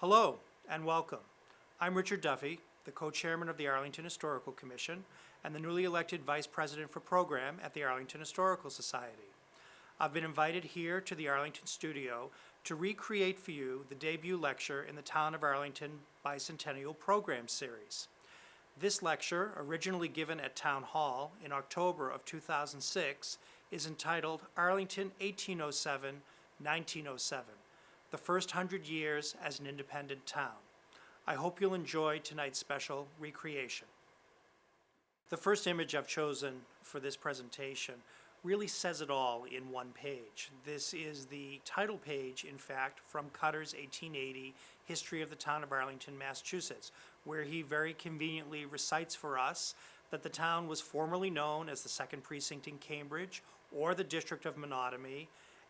Hello and welcome. I'm Richard Duffy, the co-chairman of the Arlington Historical Commission and the newly elected vice president for program at the Arlington Historical Society. I've been invited here to the Arlington studio to recreate for you the debut lecture in the Town of Arlington Bicentennial Program Series. This lecture, originally given at Town Hall in October of 2006, is entitled Arlington 1807-1907, the first 100 years as an independent town. I hope you'll enjoy tonight's special recreation. The first image I've chosen for this presentation really says it all in one page. This is the title page, in fact, from Cutter's 1880 History of the Town of Arlington, Massachusetts, where he very conveniently recites for us that the town was formerly known as the 2nd Precinct in Cambridge or the District of Menotomy,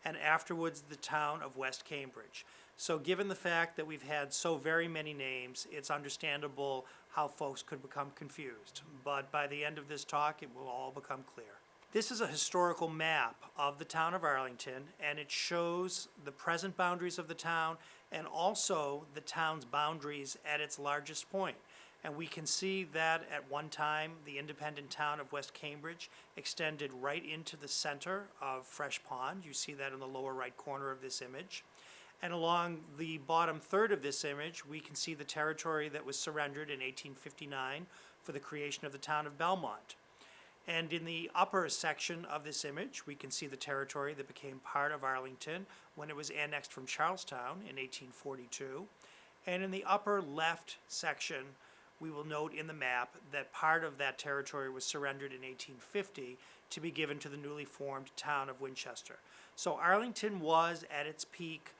and afterwards the town of West Cambridge. So given the fact that we've had so very many names, it's understandable how folks could become confused. But by the end of this talk, it will all become clear. This is a historical map of the town of Arlington, and it shows the present boundaries of the town and also the town's boundaries at its largest point. And we can see that at one time, the independent town of West Cambridge extended right into the center of Fresh Pond. You see that in the lower right corner of this image. And along the bottom third of this image, we can see the territory that was surrendered in 1859 for the creation of the town of Belmont. And in the upper section of this image, we can see the territory that became part of Arlington when it was annexed from Charlestown in 1842. And in the upper left section, we will note in the map that part of that territory was surrendered in 1850 to be given to the newly formed town of Winchester. So Arlington was, at its peak,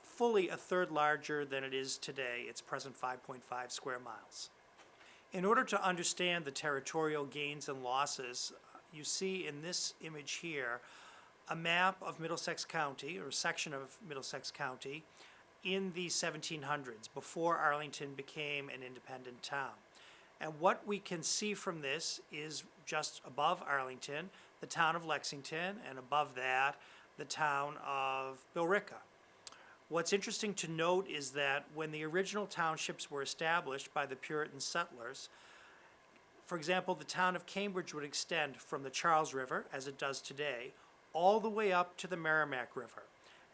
fully a third larger than it is today, its present 5.5 square miles. In order to understand the territorial gains and losses, you see in this image here a map of Middlesex County, or a section of Middlesex County, in the 1700s, before Arlington became an independent town. And what we can see from this is just above Arlington, the town of Lexington, and above that, the town of Billerica. What's interesting to note is that when the original townships were established by the Puritan settlers, for example, the town of Cambridge would extend from the Charles River, as it does today, all the way up to the Merrimack River.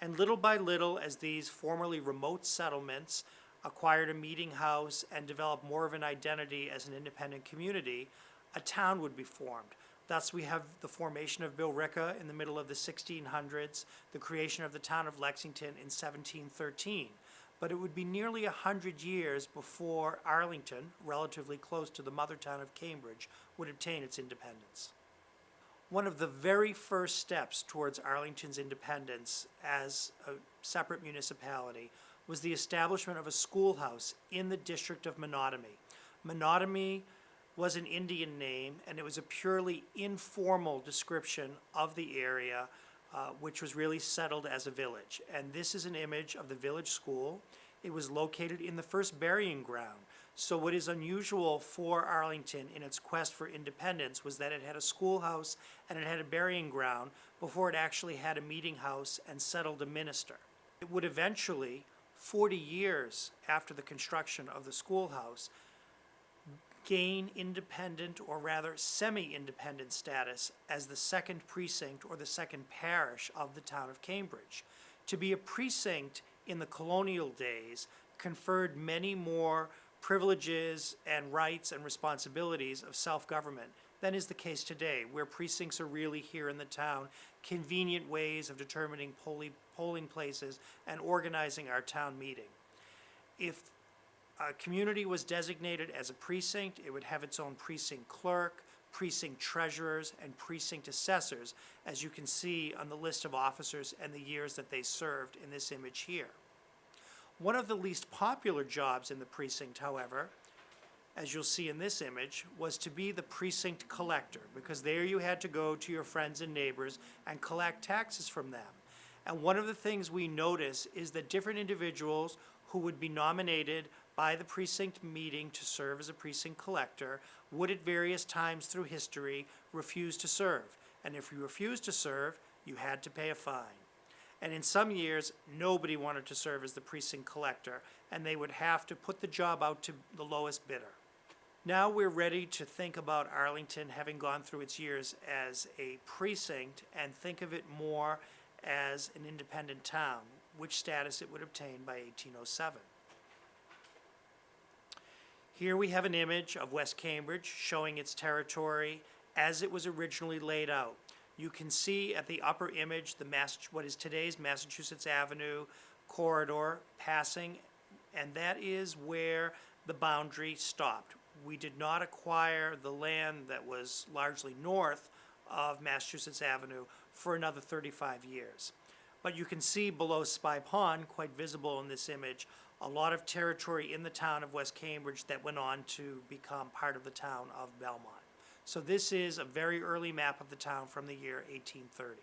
And little by little, as these formerly remote settlements acquired a meeting house and developed more of an identity as an independent community, a town would be formed. Thus, we have the formation of Billerica in the middle of the 1600s, the creation of the town of Lexington in 1713. But it would be nearly 100 years before Arlington, relatively close to the mother town of Cambridge, would obtain its independence. One of the very first steps towards Arlington's independence as a separate municipality was the establishment of a schoolhouse in the District of Menotomy. Menotomy was an Indian name, and it was a purely informal description of the area, which was really settled as a village. And this is an image of the village school. It was located in the first burying ground. So what is unusual for Arlington in its quest for independence was that it had a schoolhouse and it had a burying ground before it actually had a meeting house and settled a minister. It would eventually, 40 years after the construction of the schoolhouse, gain independent, or rather semi-independent status as the 2nd precinct or the 2nd parish of the town of Cambridge. To be a precinct in the colonial days conferred many more privileges and rights and responsibilities of self-government than is the case today, where precincts are really here in the town, convenient ways of determining polling places and organizing our town meeting. If a community was designated as a precinct, it would have its own precinct clerk, precinct treasurers, and precinct assessors, as you can see on the list of officers and the years that they served in this image here. One of the least popular jobs in the precinct, however, as you'll see in this image, was to be the precinct collector, because there you had to go to your friends and neighbors and collect taxes from them. And one of the things we notice is that different individuals who would be nominated by the precinct meeting to serve as a precinct collector would at various times through history refuse to serve. And if you refused to serve, you had to pay a fine. And in some years, nobody wanted to serve as the precinct collector, and they would have to put the job out to the lowest bidder. Now we're ready to think about Arlington having gone through its years as a precinct and think of it more as an independent town, which status it would obtain by 1807. Here we have an image of West Cambridge showing its territory as it was originally laid out. You can see at the upper image what is today's Massachusetts Avenue corridor passing, and that is where the boundary stopped. We did not acquire the land that was largely north of Massachusetts Avenue for another 35 years. But you can see below Spy Pond, quite visible in this image, a lot of territory in the town of West Cambridge that went on to become part of the town of Belmont. So this is a very early map of the town from the year 1830.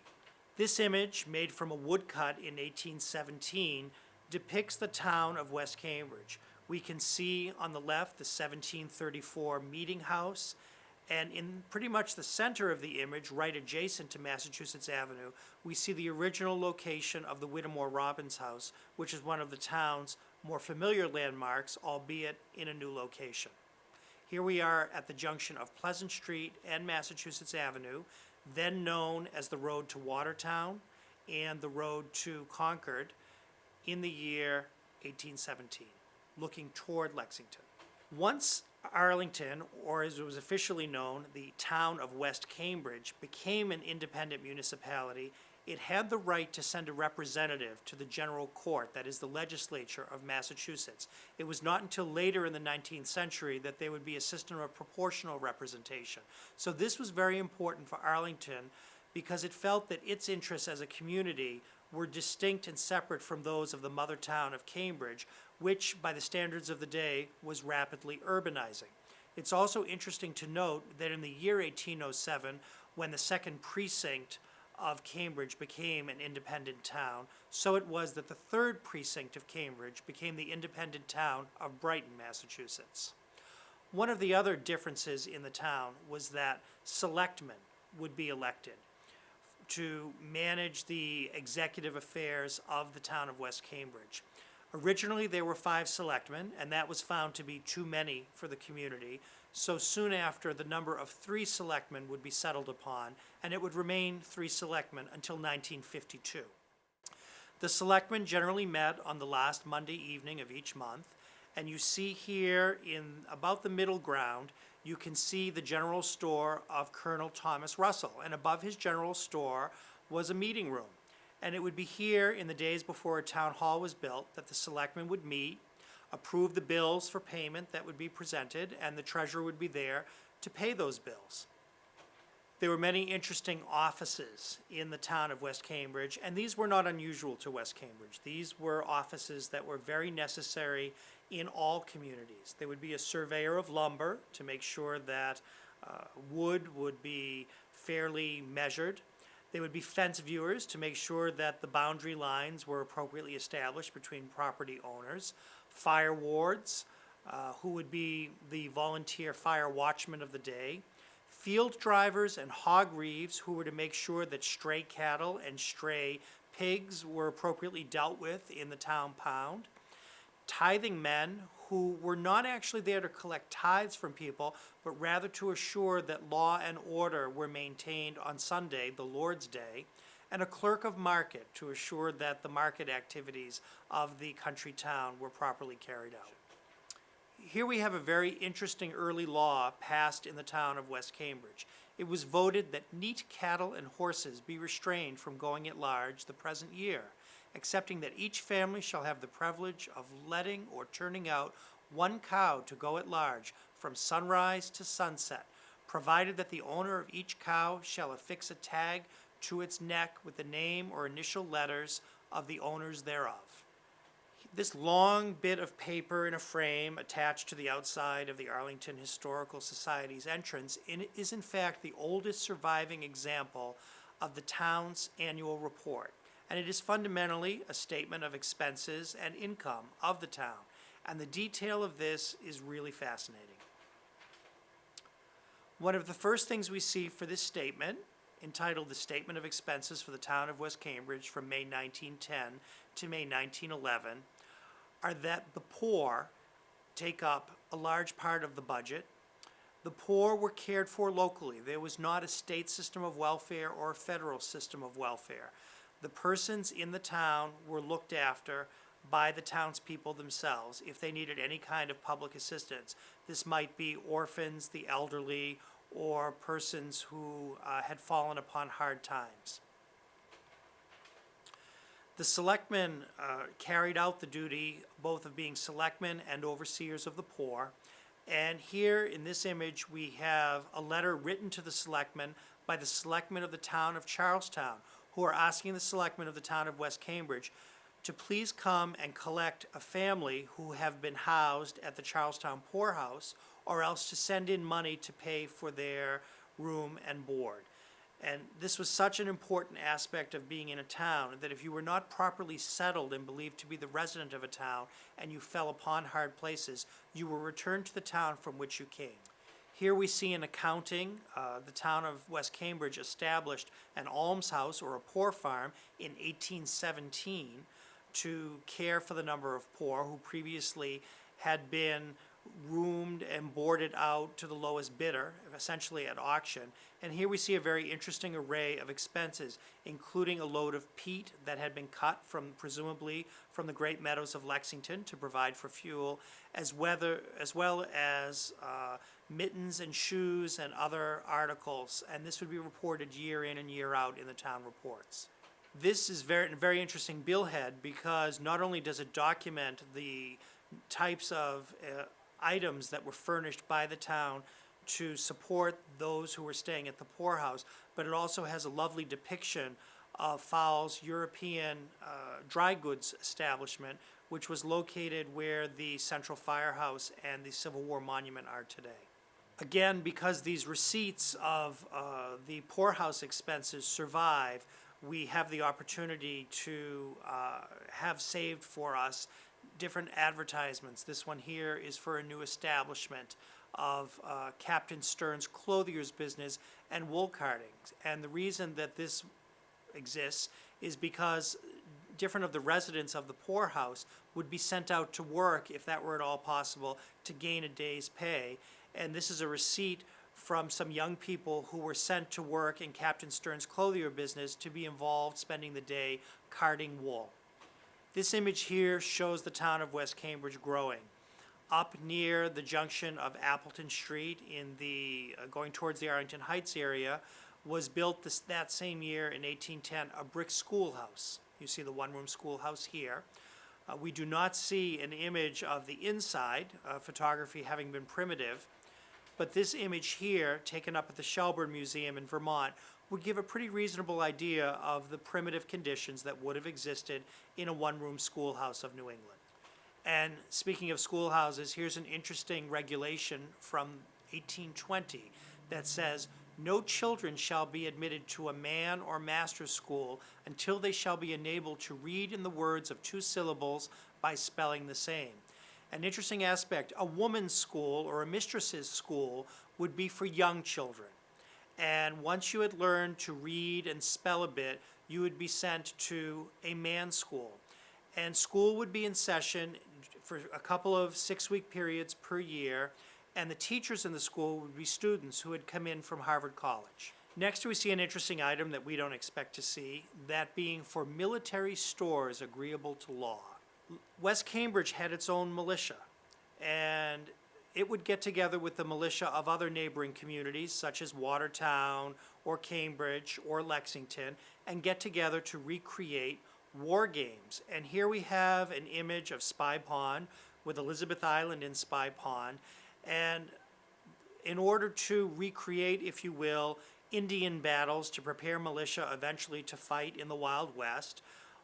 This image, made from a woodcut in 1817, depicts the town of West Cambridge. We can see on the left the 1734 meeting house, and in pretty much the center of the image, right adjacent to Massachusetts Avenue, we see the original location of the Whittemore Robbins House, which is one of the town's more familiar landmarks, albeit in a new location. Here we are at the junction of Pleasant Street and Massachusetts Avenue, then known as the road to Watertown and the road to Concord, in the year 1817, looking toward Lexington. Once Arlington, or as it was officially known, the town of West Cambridge, became an independent municipality, it had the right to send a representative to the General Court, that is the legislature of Massachusetts. It was not until later in the 19th century that there would be a system of proportional representation. So this was very important for Arlington because it felt that its interests as a community were distinct and separate from those of the mother town of Cambridge, which, by the standards of the day, was rapidly urbanizing. It's also interesting to note that in the year 1807, when the second precinct of Cambridge became an independent town, so it was that the third precinct of Cambridge became the independent town of Brighton, Massachusetts. One of the other differences in the town was that selectmen would be elected to manage the executive affairs of the town of West Cambridge. Originally, there were 5 selectmen, and that was found to be too many for the community. So soon after, the number of 3 selectmen would be settled upon, and it would remain 3 selectmen until 1952. The selectmen generally met on the last Monday evening of each month, and you see here in about the middle ground, you can see the general store of Colonel Thomas Russell, and above his general store was a meeting room. And it would be here in the days before a town hall was built that the selectmen would meet, approve the bills for payment that would be presented, and the treasurer would be there to pay those bills. There were many interesting offices in the town of West Cambridge, and these were not unusual to West Cambridge. These were offices that were very necessary in all communities. There would be a surveyor of lumber to make sure that wood would be fairly measured. There would be fence viewers to make sure that the boundary lines were appropriately established between property owners. Fire wards, who would be the volunteer fire watchmen of the day. Field drivers and hog reeves, who were to make sure that stray cattle and stray pigs were appropriately dealt with in the town pound. Tithing men, who were not actually there to collect tithes from people, but rather to assure that law and order were maintained on Sunday, the Lord's Day, and a clerk of market to assure that the market activities of the country town were properly carried out. Here we have a very interesting early law passed in the town of West Cambridge. It was voted that neat cattle and horses be restrained from going at large the present year, excepting that each family shall have the privilege of letting or turning out 1 cow to go at large from sunrise to sunset, provided that the owner of each cow shall affix a tag to its neck with the name or initial letters of the owners thereof. This long bit of paper in a frame attached to the outside of the Arlington Historical Society's entrance is in fact the oldest surviving example of the town's annual report. And it is fundamentally a statement of expenses and income of the town. And the detail of this is really fascinating. One of the first things we see for this statement entitled The Statement of Expenses for the Town of West Cambridge from May 1910 to May 1911, are that the poor take up a large part of the budget. The poor were cared for locally. There was not a state system of welfare or a federal system of welfare. The persons in the town were looked after by the townspeople themselves if they needed any kind of public assistance. This might be orphans, the elderly, or persons who had fallen upon hard times. The selectmen carried out the duty both of being selectmen and overseers of the poor. And here in this image, we have a letter written to the selectmen by the selectmen of the town of Charlestown, who are asking the selectmen of the town of West Cambridge to please come and collect a family who have been housed at the Charlestown Poorhouse, or else to send in money to pay for their room and board. And this was such an important aspect of being in a town that if you were not properly settled and believed to be the resident of a town and you fell upon hard places, you were returned to the town from which you came. Here we see an accounting. The town of West Cambridge established an almshouse or a poor farm in 1817 to care for the number of poor who previously had been roomed and boarded out to the lowest bidder, essentially at auction. And here we see a very interesting array of expenses, including a load of peat that had been cut from, presumably, from the Great Meadows of Lexington to provide for fuel, as well as mittens and shoes and other articles. And this would be reported year in and year out in the town reports. This is a very interesting billhead because not only does it document the types of items that were furnished by the town to support those who were staying at the poorhouse, but it also has a lovely depiction of Fowles' European dry goods establishment, which was located where the Central Firehouse and the Civil War Monument are today. Again, because these receipts of the poorhouse expenses survive, we have the opportunity to have saved for us different advertisements. This one here is for a new establishment of Captain Stern's clothier's business and wool cardings. And the reason that this exists is because different of the residents of the poorhouse would be sent out to work, if that were at all possible, to gain a day's pay. And this is a receipt from some young people who were sent to work in Captain Stern's clothier business to be involved spending the day carding wool. This image here shows the town of West Cambridge growing. Up near the junction of Appleton Street in the going towards the Arlington Heights area was built that same year in 1810 a brick schoolhouse. You see the one-room schoolhouse here. We do not see an image of the inside, photography having been primitive, but this image here, taken up at the Shelburne Museum in Vermont, would give a pretty reasonable idea of the primitive conditions that would have existed in a one-room schoolhouse of New England. And speaking of schoolhouses, here's an interesting regulation from 1820 that says, "No children shall be admitted to a man or master's school until they shall be enabled to read in the words of 2 syllables by spelling the same." An interesting aspect, a woman's school or a mistress's school would be for young children. And once you had learned to read and spell a bit, you would be sent to a man's school. And school would be in session for a couple of 6-week periods per year, and the teachers in the school would be students who had come in from Harvard College. Next, we see an interesting item that we don't expect to see, that being for military stores agreeable to law. West Cambridge had its own militia, and it would get together with the militia of other neighboring communities, such as Watertown or Cambridge or Lexington, and get together to recreate war games. And here we have an image of Spy Pond with Elizabeth Island in Spy Pond. And in order to recreate, if you will, Indian battles to prepare militia eventually to fight in the Wild West,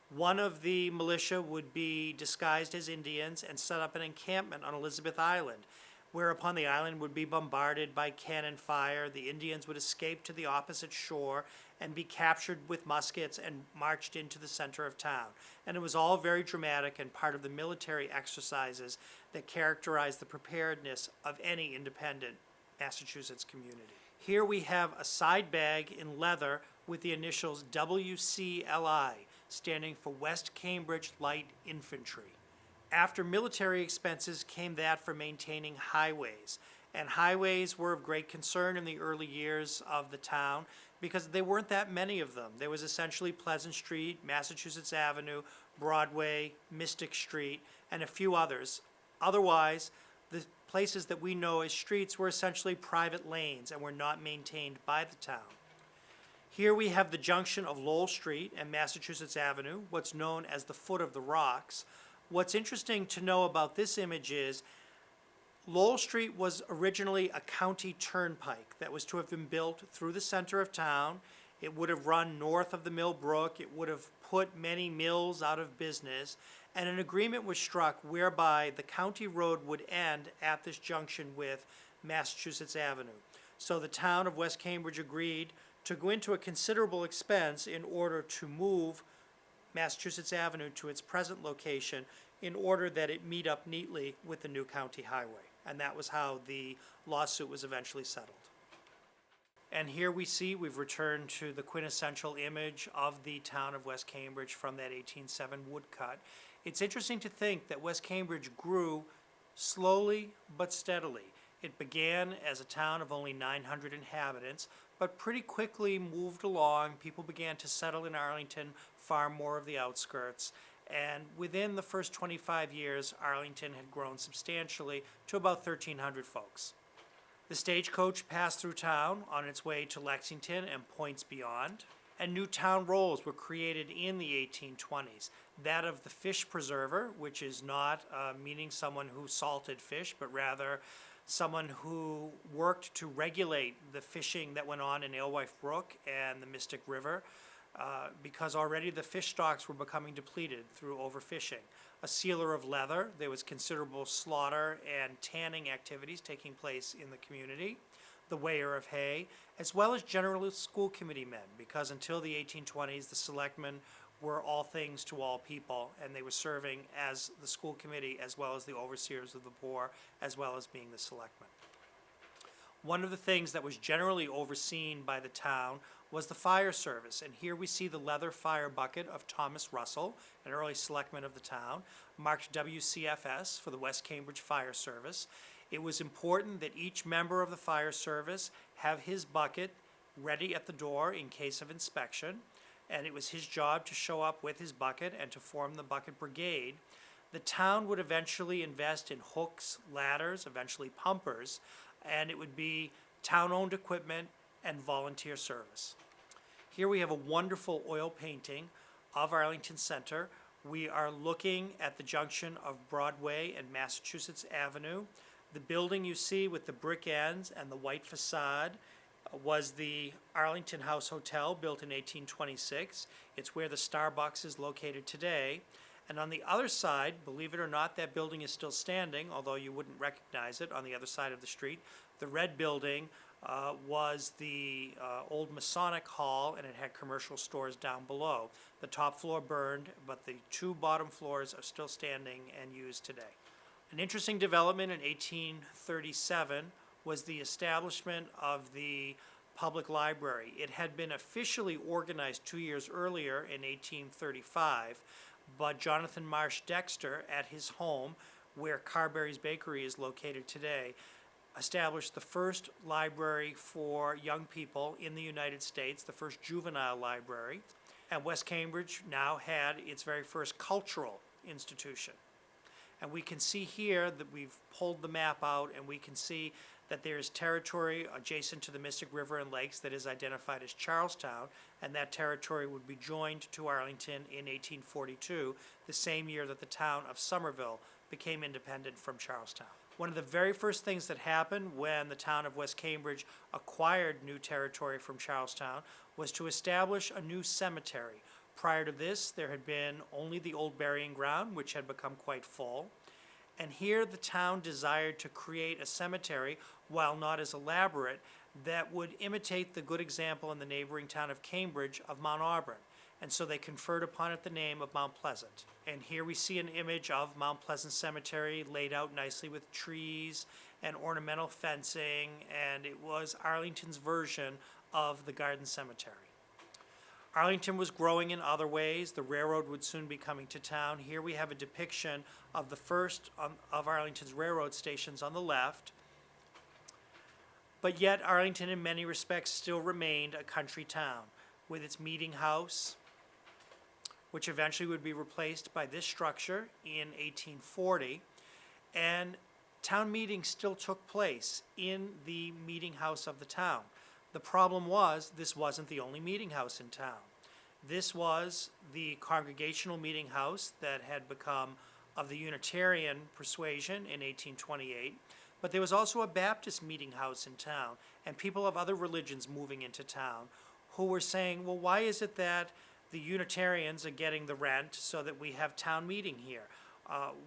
one of the militia would be disguised as Indians and set up an encampment on Elizabeth Island, whereupon the island would be bombarded by cannon fire. The Indians would escape to the opposite shore and be captured with muskets and marched into the center of town. And it was all very dramatic and part of the military exercises that characterized the preparedness of any independent Massachusetts community. Here we have a side bag in leather with the initials WCLI, standing for West Cambridge Light Infantry. After military expenses came that for maintaining highways. And highways were of great concern in the early years of the town because there weren't that many of them. There was essentially Pleasant Street, Massachusetts Avenue, Broadway, Mystic Street, and a few others. Otherwise, the places that we know as streets were essentially private lanes and were not maintained by the town. Here we have the junction of Lowell Street and Massachusetts Avenue, what's known as the foot of the rocks. What's interesting to know about this image is Lowell Street was originally a county turnpike that was to have been built through the center of town. It would have run north of the Mill Brook. It would have put many mills out of business. And an agreement was struck whereby the county road would end at this junction with Massachusetts Avenue. So the town of West Cambridge agreed to go into a considerable expense in order to move Massachusetts Avenue to its present location in order that it meet up neatly with the new county highway. And that was how the lawsuit was eventually settled. And here we see we've returned to the quintessential image of the town of West Cambridge from that 1807 woodcut. It's interesting to think that West Cambridge grew slowly but steadily. It began as a town of only 900 inhabitants, but pretty quickly moved along. People began to settle in Arlington, far more of the outskirts. And within the first 25 years, Arlington had grown substantially to about 1,300 folks. The stagecoach passed through town on its way to Lexington and points beyond, and new town roles were created in the 1820s. That of the fish preserver, which is not meaning someone who salted fish, but rather someone who worked to regulate the fishing that went on in Alewife Brook and the Mystic River, because already the fish stocks were becoming depleted through overfishing. A sealer of leather, there was considerable slaughter and tanning activities taking place in the community. The weigher of hay, as well as general school committee men, because until the 1820s, the selectmen were all things to all people, and they were serving as the school committee as well as the overseers of the poor, as well as being the selectmen. One of the things that was generally overseen by the town was the fire service, and here we see the leather fire bucket of Thomas Russell, an early selectman of the town, marked WCFS for the West Cambridge Fire Service. It was important that each member of the fire service have his bucket ready at the door in case of inspection, and it was his job to show up with his bucket and to form the bucket brigade. The town would eventually invest in hooks, ladders, eventually pumpers, and it would be town-owned equipment and volunteer service. Here we have a wonderful oil painting of Arlington Center. We are looking at the junction of Broadway and Massachusetts Avenue. The building you see with the brick ends and the white facade was the Arlington House Hotel, built in 1826. It's where the Starbucks is located today. And on the other side, believe it or not, that building is still standing, although you wouldn't recognize it on the other side of the street. The red building was the old Masonic Hall, and it had commercial stores down below. The top floor burned, but the two bottom floors are still standing and used today. An interesting development in 1837 was the establishment of the public library. It had been officially organized 2 years earlier in 1835, but Jonathan Marsh Dexter, at his home, where Carberry's Bakery is located today, established the first library for young people in the United States, the first juvenile library, and West Cambridge now had its very first cultural institution. And we can see here that we've pulled the map out, and we can see that there is territory adjacent to the Mystic River and Lakes that is identified as Charlestown, and that territory would be joined to Arlington in 1842, the same year that the town of Somerville became independent from Charlestown. One of the very first things that happened when the town of West Cambridge acquired new territory from Charlestown was to establish a new cemetery. Prior to this, there had been only the old burying ground, which had become quite full. And here the town desired to create a cemetery, while not as elaborate, that would imitate the good example in the neighboring town of Cambridge of Mount Auburn. and so they conferred upon it the name of Mount Pleasant. And here we see an image of Mount Pleasant Cemetery laid out nicely with trees and ornamental fencing, and it was Arlington's version of the Garden Cemetery. Arlington was growing in other ways. The railroad would soon be coming to town. Here we have a depiction of the first of Arlington's railroad stations on the left. But yet Arlington in many respects still remained a country town with its meeting house, which eventually would be replaced by this structure in 1840. And town meetings still took place in the meeting house of the town. The problem was, this wasn't the only meeting house in town. This was the congregational meeting house that had become of the Unitarian persuasion in 1828, but there was also a Baptist meeting house in town, and people of other religions moving into town who were saying, well, why is it that the Unitarians are getting the rent so that we have town meeting here?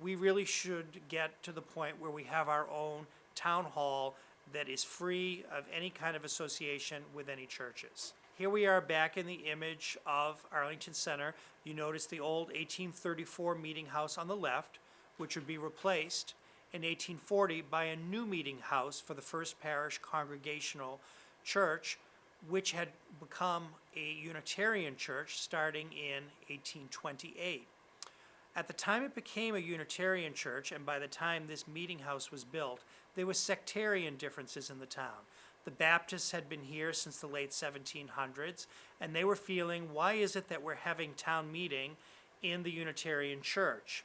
We really should get to the point where we have our own town hall that is free of any kind of association with any churches. Here we are back in the image of Arlington Center. You notice the old 1834 meeting house on the left, which would be replaced in 1840 by a new meeting house for the First Parish Congregational Church, which had become a Unitarian church starting in 1828. At the time it became a Unitarian church, and by the time this meeting house was built, there were sectarian differences in the town. The Baptists had been here since the late 1700s, and they were feeling, why is it that we're having town meeting in the Unitarian church?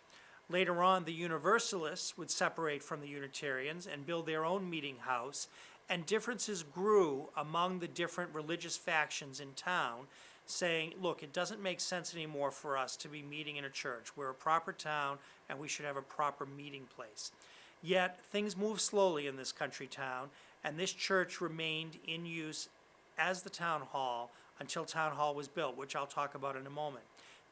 Later on, the Universalists would separate from the Unitarians and build their own meeting house, and differences grew among the different religious factions in town, saying, look, it doesn't make sense anymore for us to be meeting in a church. We're a proper town, and we should have a proper meeting place. Yet, things moved slowly in this country town, and this church remained in use as the town hall until town hall was built, which I'll talk about in a moment.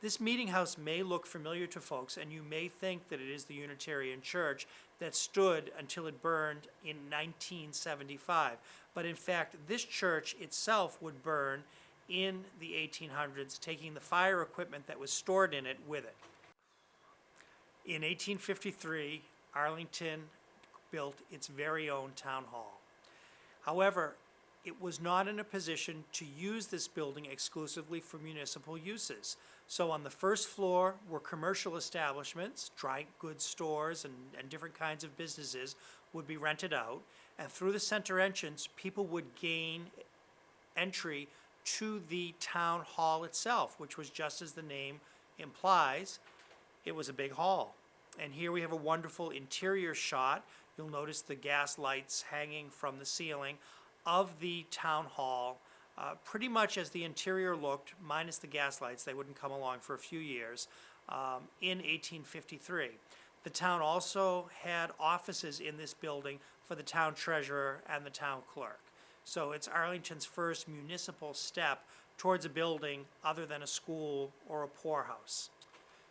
This meeting house may look familiar to folks, and you may think that it is the Unitarian Church that stood until it burned in 1975. But in fact, this church itself would burn in the 1800s, taking the fire equipment that was stored in it with it. In 1853, Arlington built its very own town hall. However, it was not in a position to use this building exclusively for municipal uses. So on the first floor were commercial establishments, dry goods stores, and different kinds of businesses would be rented out. And through the center entrance, people would gain entry to the town hall itself, which was, just as the name implies, it was a big hall. And here we have a wonderful interior shot. You'll notice the gas lights hanging from the ceiling of the town hall, pretty much as the interior looked, minus the gas lights. They wouldn't come along for a few years, in 1853. The town also had offices in this building for the town treasurer and the town clerk. So it's Arlington's first municipal step towards a building other than a school or a poorhouse.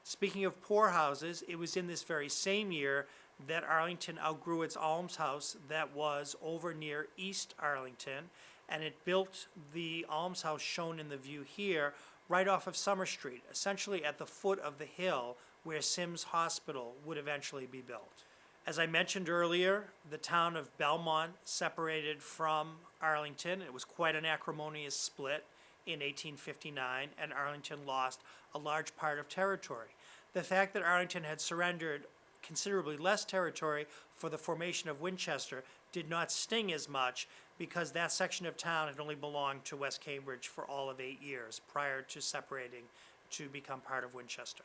Speaking of poorhouses, it was in this very same year that Arlington outgrew its almshouse that was over near East Arlington, and it built the almshouse shown in the view here right off of Summer Street, essentially at the foot of the hill where Sims Hospital would eventually be built. As I mentioned earlier, the town of Belmont separated from Arlington. It was quite an acrimonious split in 1859, and Arlington lost a large part of territory. The fact that Arlington had surrendered considerably less territory for the formation of Winchester did not sting as much, because that section of town had only belonged to West Cambridge for all of 8 years prior to separating to become part of Winchester.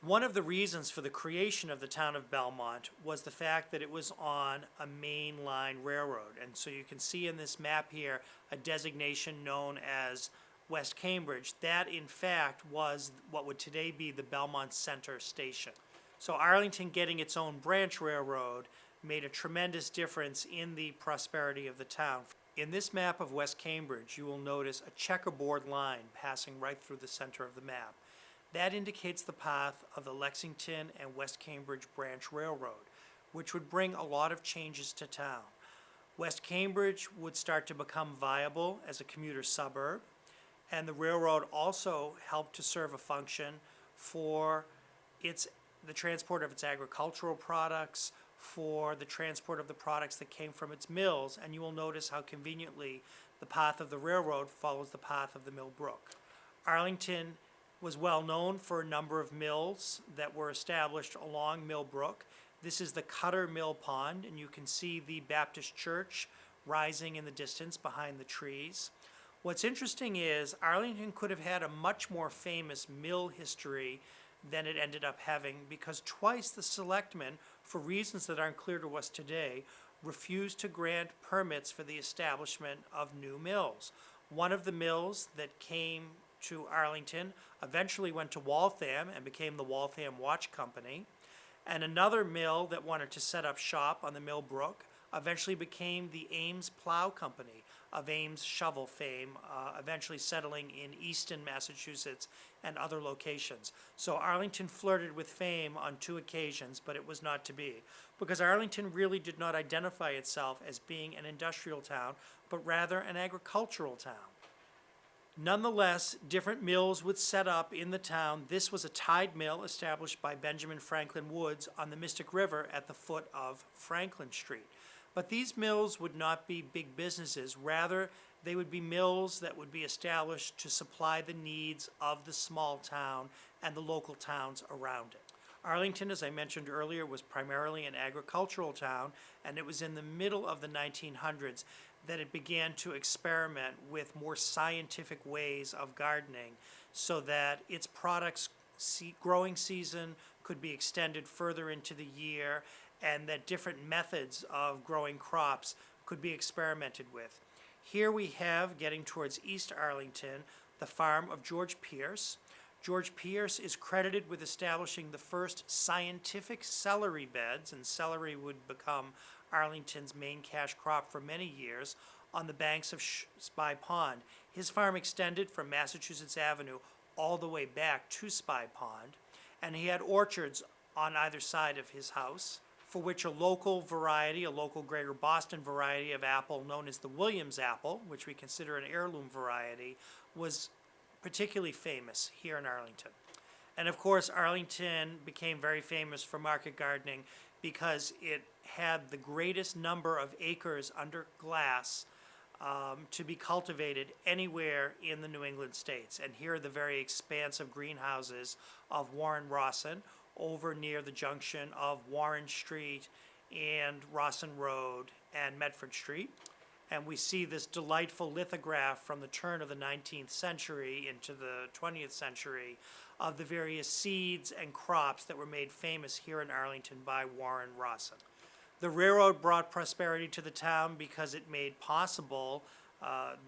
One of the reasons for the creation of the town of Belmont was the fact that it was on a main line railroad. And so you can see in this map here a designation known as West Cambridge. That, in fact, was what would today be the Belmont Center Station. So Arlington getting its own branch railroad made a tremendous difference in the prosperity of the town. In this map of West Cambridge, you will notice a checkerboard line passing right through the center of the map. That indicates the path of the Lexington and West Cambridge Branch Railroad, which would bring a lot of changes to town. West Cambridge would start to become viable as a commuter suburb. And the railroad also helped to serve a function for the transport of its agricultural products, for the transport of the products that came from its mills, and you will notice how conveniently the path of the railroad follows the path of the Mill Brook. Arlington was well known for a number of mills that were established along Mill Brook. This is the Cutter Mill Pond, and you can see the Baptist church rising in the distance behind the trees. What's interesting is Arlington could have had a much more famous mill history than it ended up having, because twice the selectmen, for reasons that aren't clear to us today, refused to grant permits for the establishment of new mills. One of the mills that came to Arlington eventually went to Waltham and became the Waltham Watch Company, and another mill that wanted to set up shop on the Mill Brook eventually became the Ames Plow Company, of Ames shovel fame, eventually settling in Easton, Massachusetts, and other locations. So Arlington flirted with fame on 2 occasions, but it was not to be, because Arlington really did not identify itself as being an industrial town, but rather an agricultural town. Nonetheless, different mills would set up in the town. This was a tide mill established by Benjamin Franklin Woods on the Mystic River at the foot of Franklin Street. But these mills would not be big businesses. Rather, they would be mills that would be established to supply the needs of the small town and the local towns around it. Arlington, as I mentioned earlier, was primarily an agricultural town, and it was in the middle of the 1900s that it began to experiment with more scientific ways of gardening so that its products' growing season could be extended further into the year, and that different methods of growing crops could be experimented with. Here we have, getting towards East Arlington, the farm of George Pierce. George Pierce is credited with establishing the first scientific celery beds, and celery would become Arlington's main cash crop for many years, on the banks of Spy Pond. His farm extended from Massachusetts Avenue all the way back to Spy Pond, and he had orchards on either side of his house, for which a local variety, a local Greater Boston variety of apple known as the Williams apple, which we consider an heirloom variety, was particularly famous here in Arlington. And of course, Arlington became very famous for market gardening because it had the greatest number of acres under glass to be cultivated anywhere in the New England states. And here are the very expansive greenhouses of Warren Rawson, over near the junction of Warren Street and Rawson Road and Medford Street. And we see this delightful lithograph from the turn of the 19th century into the 20th century of the various seeds and crops that were made famous here in Arlington by Warren Rawson. The railroad brought prosperity to the town because it made possible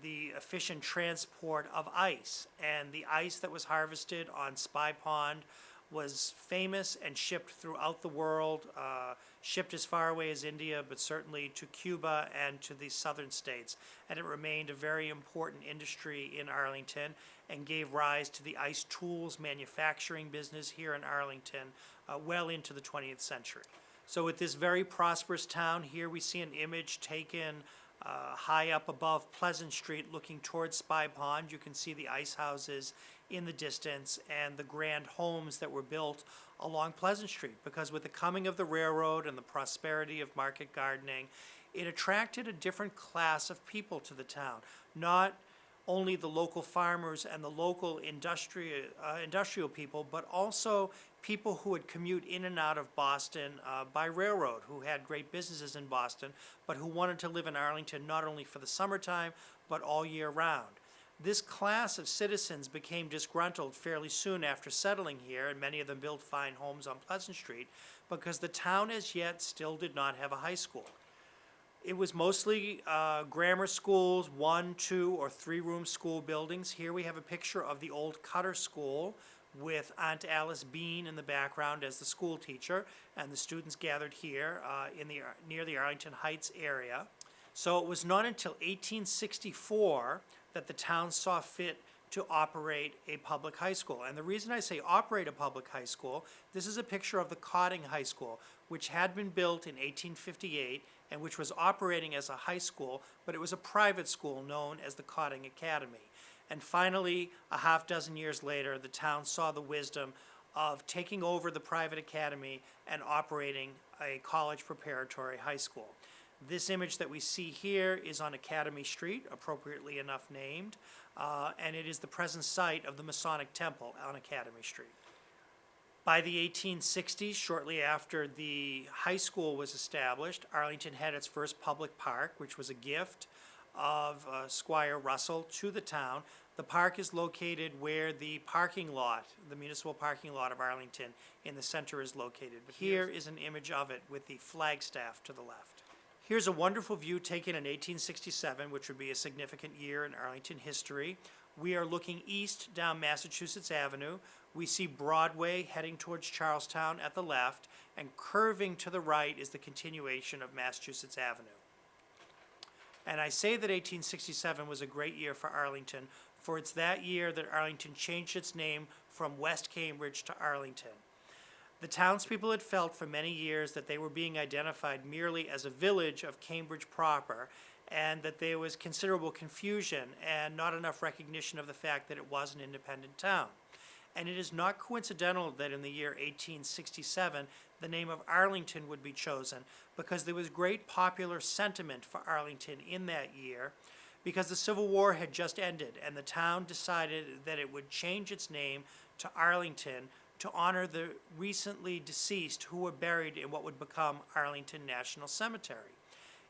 the efficient transport of ice. And the ice that was harvested on Spy Pond was famous and shipped throughout the world, shipped as far away as India, but certainly to Cuba and to the southern states. And it remained a very important industry in Arlington and gave rise to the ice tools manufacturing business here in Arlington well into the 20th century. So with this very prosperous town, here we see an image taken high up above Pleasant Street looking towards Spy Pond. You can see the ice houses in the distance and the grand homes that were built along Pleasant Street, because with the coming of the railroad and the prosperity of market gardening, it attracted a different class of people to the town. Not only the local farmers and the local industrial people, but also people who would commute in and out of Boston by railroad, who had great businesses in Boston, but who wanted to live in Arlington not only for the summertime, but all year round. This class of citizens became disgruntled fairly soon after settling here, and many of them built fine homes on Pleasant Street, because the town as yet still did not have a high school. It was mostly grammar schools, 1, 2, or 3-room school buildings. Here we have a picture of the old Cutter School with Aunt Alice Bean in the background as the school teacher, and the students gathered here near the Arlington Heights area. So it was not until 1864 that the town saw fit to operate a public high school. And the reason I say operate a public high school, this is a picture of the Cotting High School, which had been built in 1858 and which was operating as a high school, but it was a private school known as the Cotting Academy. And finally, a half dozen years later, the town saw the wisdom of taking over the private academy and operating a college preparatory high school. This image that we see here is on Academy Street, appropriately enough named, and it is the present site of the Masonic Temple on Academy Street. By the 1860s, shortly after the high school was established, Arlington had its first public park, which was a gift of Squire Russell to the town. The park is located where the parking lot, the municipal parking lot of Arlington in the center is located. But here is an image of it with the flagstaff to the left. Here's a wonderful view taken in 1867, which would be a significant year in Arlington history. We are looking east down Massachusetts Avenue. We see Broadway heading towards Charlestown at the left, and curving to the right is the continuation of Massachusetts Avenue. And I say that 1867 was a great year for Arlington, for it's that year that Arlington changed its name from West Cambridge to Arlington. The townspeople had felt for many years that they were being identified merely as a village of Cambridge proper, and that there was considerable confusion and not enough recognition of the fact that it was an independent town. And it is not coincidental that in the year 1867, the name of Arlington would be chosen, because there was great popular sentiment for Arlington in that year, because the Civil War had just ended, and the town decided that it would change its name to Arlington to honor the recently deceased who were buried in what would become Arlington National Cemetery.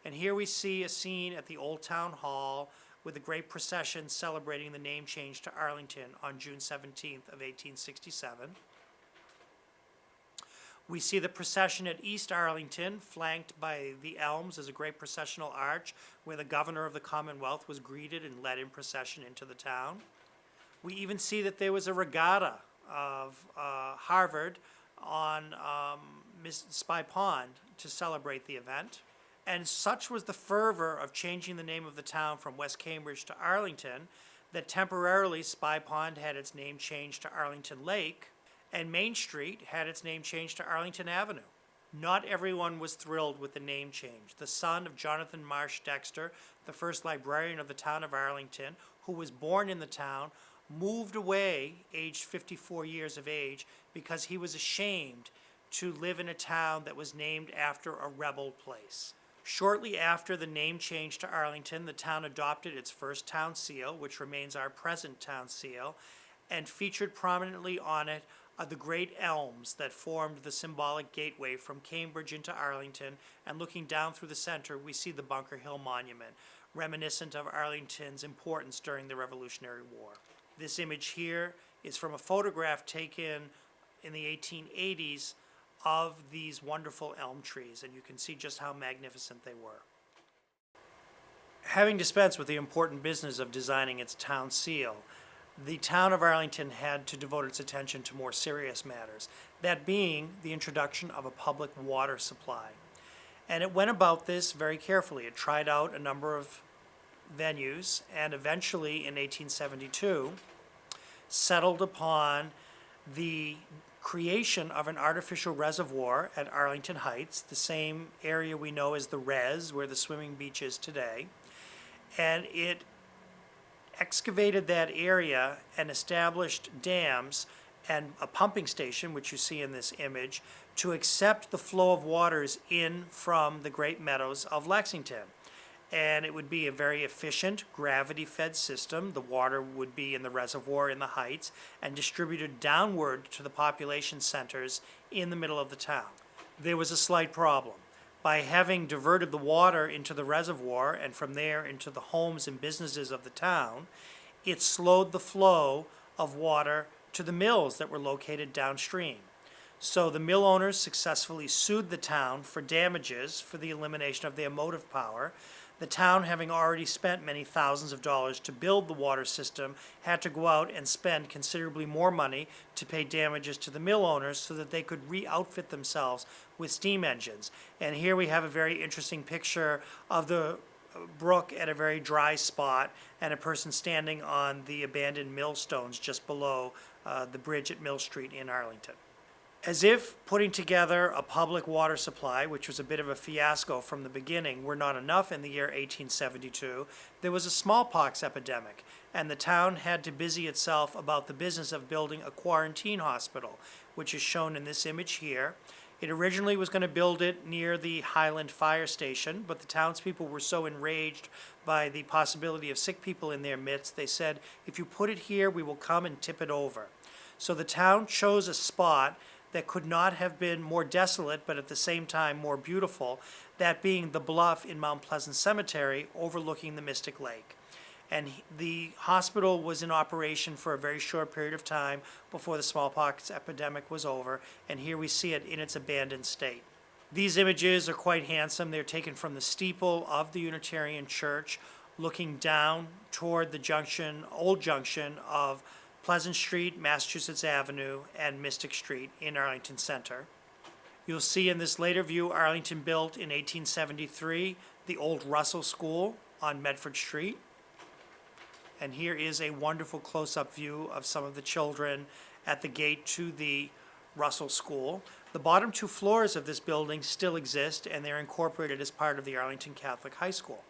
And here we see a scene at the Old Town Hall with a great procession celebrating the name change to Arlington on June 17th of 1867. We see the procession at East Arlington, flanked by the elms as a great processional arch, where the governor of the Commonwealth was greeted and led in procession into the town. We even see that there was a regatta of Harvard on Spy Pond to celebrate the event. And such was the fervor of changing the name of the town from West Cambridge to Arlington that temporarily Spy Pond had its name changed to Arlington Lake, and Main Street had its name changed to Arlington Avenue. Not everyone was thrilled with the name change. The son of Jonathan Marsh Dexter, the first librarian of the town of Arlington, who was born in the town, moved away, aged 54 years of age, because he was ashamed to live in a town that was named after a rebel place. Shortly after the name change to Arlington, the town adopted its first town seal, which remains our present town seal, and featured prominently on it the great elms that formed the symbolic gateway from Cambridge into Arlington, and looking down through the center, we see the Bunker Hill Monument, reminiscent of Arlington's importance during the Revolutionary War. This image here is from a photograph taken in the 1880s of these wonderful elm trees, and you can see just how magnificent they were. Having dispensed with the important business of designing its town seal, the town of Arlington had to devote its attention to more serious matters, that being the introduction of a public water supply. And it went about this very carefully. It tried out a number of venues, and eventually in 1872 settled upon the creation of an artificial reservoir at Arlington Heights, the same area we know as the Res, where the swimming beach is today. And it excavated that area and established dams and a pumping station, which you see in this image, to accept the flow of waters in from the Great Meadows of Lexington. And it would be a very efficient, gravity-fed system. The water would be in the reservoir in the heights and distributed downward to the population centers in the middle of the town. There was a slight problem. By having diverted the water into the reservoir and from there into the homes and businesses of the town, it slowed the flow of water to the mills that were located downstream. So the mill owners successfully sued the town for damages for the elimination of their motive power. The town, having already spent many thousands of dollars to build the water system, had to go out and spend considerably more money to pay damages to the mill owners so that they could re-outfit themselves with steam engines. And here we have a very interesting picture of the brook at a very dry spot and a person standing on the abandoned millstones just below the bridge at Mill Street in Arlington. As if putting together a public water supply, which was a bit of a fiasco from the beginning, were not enough in the year 1872, there was a smallpox epidemic, and the town had to busy itself about the business of building a quarantine hospital, which is shown in this image here. It originally was going to build it near the Highland Fire Station, but the townspeople were so enraged by the possibility of sick people in their midst, they said, if you put it here, we will come and tip it over. So the town chose a spot that could not have been more desolate, but at the same time more beautiful, that being the bluff in Mount Pleasant Cemetery overlooking the Mystic Lake. And the hospital was in operation for a very short period of time before the smallpox epidemic was over, and here we see it in its abandoned state. These images are quite handsome. They're taken from the steeple of the Unitarian Church, looking down toward the junction, old junction of Pleasant Street, Massachusetts Avenue, and Mystic Street in Arlington Center. You'll see in this later view, Arlington built in 1873 the old Russell School on Medford Street. And here is a wonderful close-up view of some of the children at the gate to the Russell School. The bottom two floors of this building still exist, and they're incorporated as part of the Arlington Catholic High School.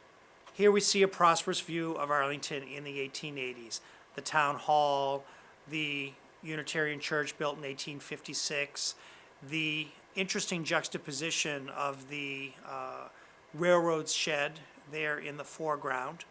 Here we see a prosperous view of Arlington in the 1880s. The town hall, the Unitarian Church built in 1856, the interesting juxtaposition of the railroad shed there in the foreground.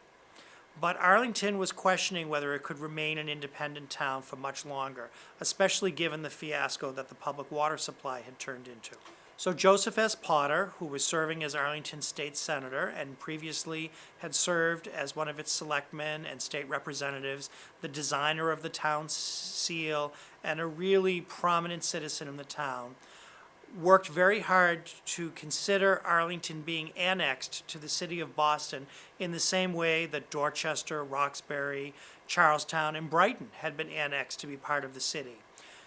But Arlington was questioning whether it could remain an independent town for much longer, especially given the fiasco that the public water supply had turned into. So Joseph S. Potter, who was serving as Arlington State Senator and previously had served as one of its selectmen and state representatives, the designer of the town's seal, and a really prominent citizen in the town, worked very hard to consider Arlington being annexed to the city of Boston in the same way that Dorchester, Roxbury, Charlestown, and Brighton had been annexed to be part of the city.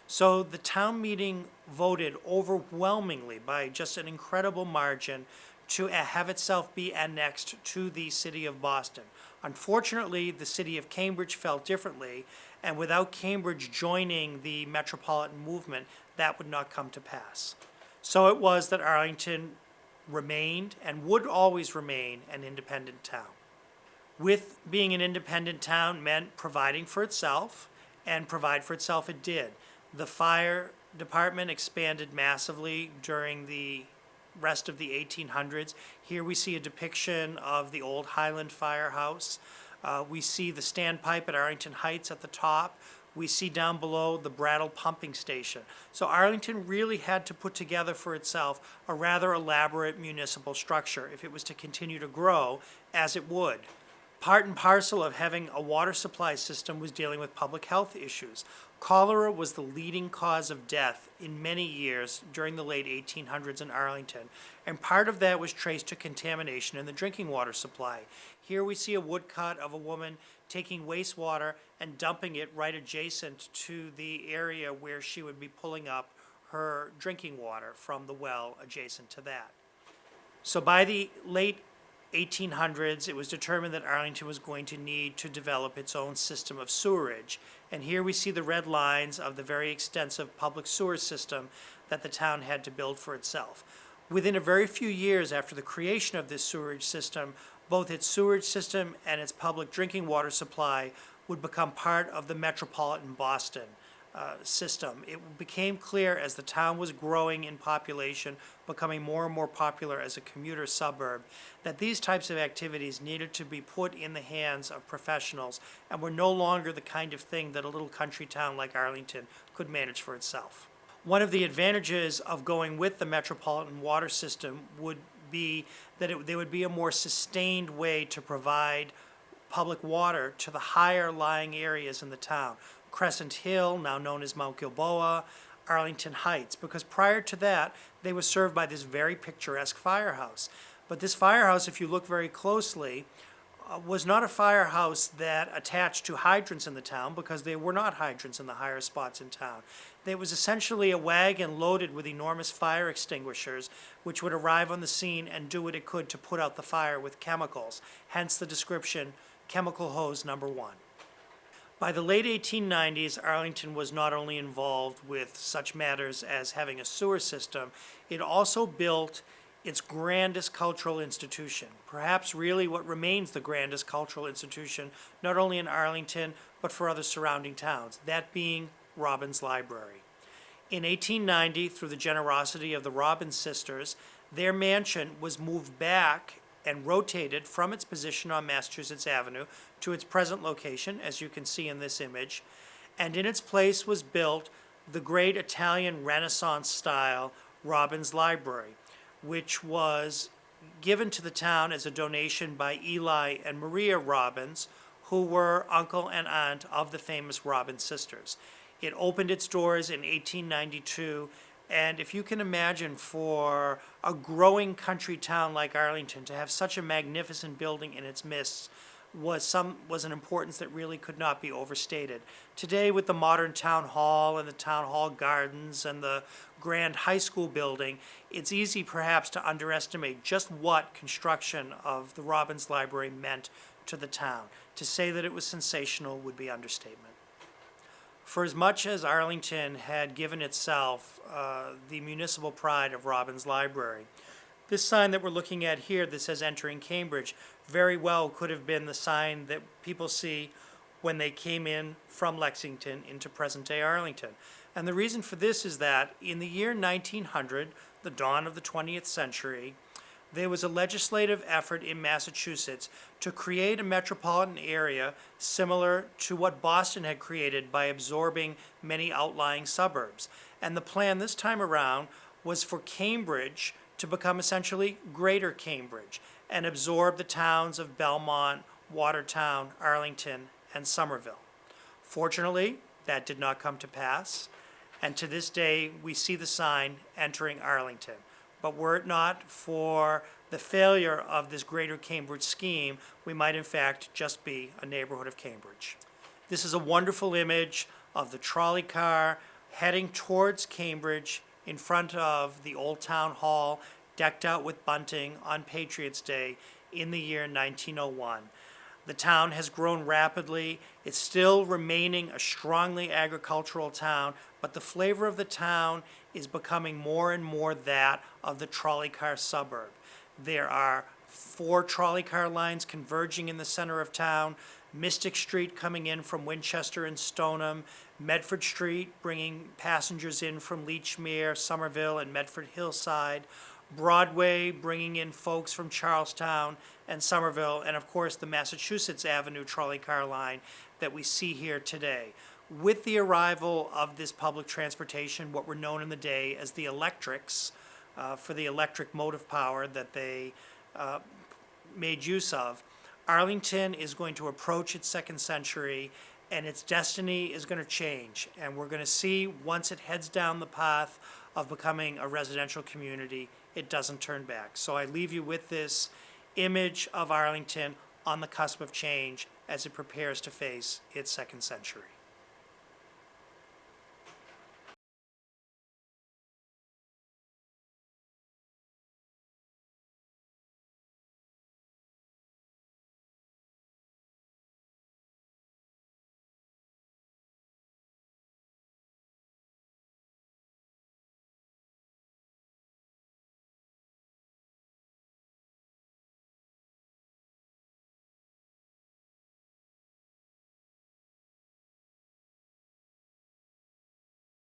So the town meeting voted overwhelmingly by just an incredible margin to have itself be annexed to the city of Boston. Unfortunately, the city of Cambridge felt differently, and without Cambridge joining the metropolitan movement, that would not come to pass. So it was that Arlington remained and would always remain an independent town. With being an independent town meant providing for itself, and provide for itself it did. The fire department expanded massively during the rest of the 1800s. Here we see a depiction of the old Highland firehouse. We see the standpipe at Arlington Heights at the top. We see down below the Brattle pumping station. So Arlington really had to put together for itself a rather elaborate municipal structure if it was to continue to grow as it would. Part and parcel of having a water supply system was dealing with public health issues. Cholera was the leading cause of death in many years during the late 1800s in Arlington, and part of that was traced to contamination in the drinking water supply. Here we see a woodcut of a woman taking wastewater and dumping it right adjacent to the area where she would be pulling up her drinking water from the well adjacent to that. So by the late 1800s, it was determined that Arlington was going to need to develop its own system of sewerage. And here we see the red lines of the very extensive public sewer system that the town had to build for itself. Within a very few years after the creation of this sewerage system, both its sewerage system and its public drinking water supply would become part of the metropolitan Boston system. It became clear as the town was growing in population, becoming more and more popular as a commuter suburb, that these types of activities needed to be put in the hands of professionals and were no longer the kind of thing that a little country town like Arlington could manage for itself. One of the advantages of going with the metropolitan water system would be that there would be a more sustained way to provide public water to the higher lying areas in the town. Crescent Hill, now known as Mount Gilboa, Arlington Heights, because prior to that, they were served by this very picturesque firehouse. But this firehouse, if you look very closely, was not a firehouse that attached to hydrants in the town, because there were not hydrants in the higher spots in town. It was essentially a wagon loaded with enormous fire extinguishers, which would arrive on the scene and do what it could to put out the fire with chemicals, hence the description, chemical hose number 1. By the late 1890s, Arlington was not only involved with such matters as having a sewer system, it also built its grandest cultural institution, perhaps really what remains the grandest cultural institution, not only in Arlington, but for other surrounding towns, that being Robbins Library. In 1890, through the generosity of the Robbins sisters, their mansion was moved back and rotated from its position on Massachusetts Avenue to its present location, as you can see in this image, and in its place was built the great Italian Renaissance-style Robbins Library, which was given to the town as a donation by Eli and Maria Robbins, who were uncle and aunt of the famous Robbins sisters. It opened its doors in 1892, and if you can imagine, for a growing country town like Arlington to have such a magnificent building in its midst was an importance that really could not be overstated. Today, with the modern town hall and the town hall gardens and the grand high school building, it's easy perhaps to underestimate just what construction of the Robbins Library meant to the town. To say that it was sensational would be understatement. For as much as Arlington had given itself the municipal pride of Robbins Library, this sign that we're looking at here that says entering Cambridge very well could have been the sign that people see when they came in from Lexington into present-day Arlington. And the reason for this is that in the year 1900, the dawn of the 20th century, there was a legislative effort in Massachusetts to create a metropolitan area similar to what Boston had created by absorbing many outlying suburbs. And the plan this time around was for Cambridge to become essentially Greater Cambridge and absorb the towns of Belmont, Watertown, Arlington, and Somerville. Fortunately, that did not come to pass, and to this day we see the sign entering Arlington. But were it not for the failure of this Greater Cambridge scheme, we might in fact just be a neighborhood of Cambridge. This is a wonderful image of the trolley car heading towards Cambridge in front of the Old Town Hall, decked out with bunting on Patriots' Day in the year 1901. The town has grown rapidly. It's still remaining a strongly agricultural town, but the flavor of the town is becoming more and more that of the trolley car suburb. There are 4 trolley car lines converging in the center of town, Mystic Street coming in from Winchester and Stoneham, Medford Street bringing passengers in from Leechmere, Somerville, and Medford Hillside, Broadway bringing in folks from Charlestown and Somerville, and of course the Massachusetts Avenue trolley car line that we see here today. With the arrival of this public transportation, what were known in the day as the electrics, for the electric motive power that they made use of, Arlington is going to approach its second century, and its destiny is going to change. And we're going to see, once it heads down the path of becoming a residential community, it doesn't turn back. So I leave you with this image of Arlington on the cusp of change as it prepares to face its second century.